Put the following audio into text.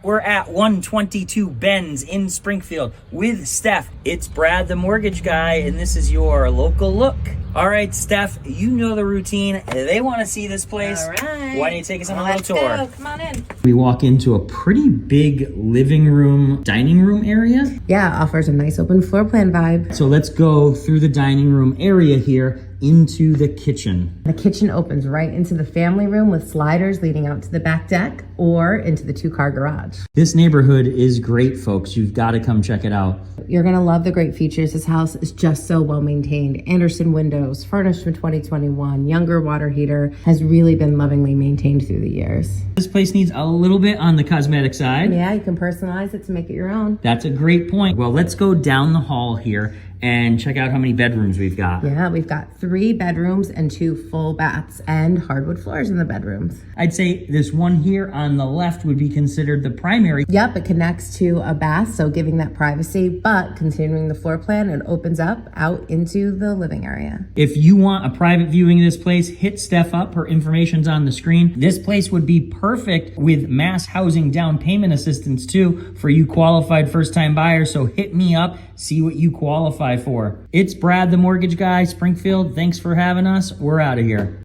We're at 122 Benz in Springfield with Steph. It's Brad, the mortgage guy, and this is your local look. All right, Steph, you know the routine. They want to see this place. All right. Why don't you take us on a little tour? Go. Come on in. We walk into a pretty big living room, dining room area. Yeah, offers a nice open floor plan vibe. So let's go through the dining room area here into the kitchen. The kitchen opens right into the family room with sliders leading out to the back deck or into the 2-car garage. This neighborhood is great, folks. You've got to come check it out. You're gonna love the great features. This house is just so well maintained. Anderson windows, furnished in 2021, younger water heater, has really been lovingly maintained through the years. This place needs a little bit on the cosmetic side. Yeah, you can personalize it to make it your own. That's a great point. Well, let's go down the hall here and check out how many bedrooms we've got. Yeah, we've got 3 bedrooms and 2 full baths and hardwood floors in the bedrooms. I'd say this one here on the left would be considered the primary. Yep, it connects to a bath, so giving that privacy, but continuing the floor plan, it opens up out into the living area. If you want a private viewing of this place, hit Steph up. Her information's on the screen. This place would be perfect with mass housing down payment assistance too for you qualified first-time buyers. So hit me up, see what you qualify for. It's Brad, the mortgage guy, Springfield. Thanks for having us. We're out of here.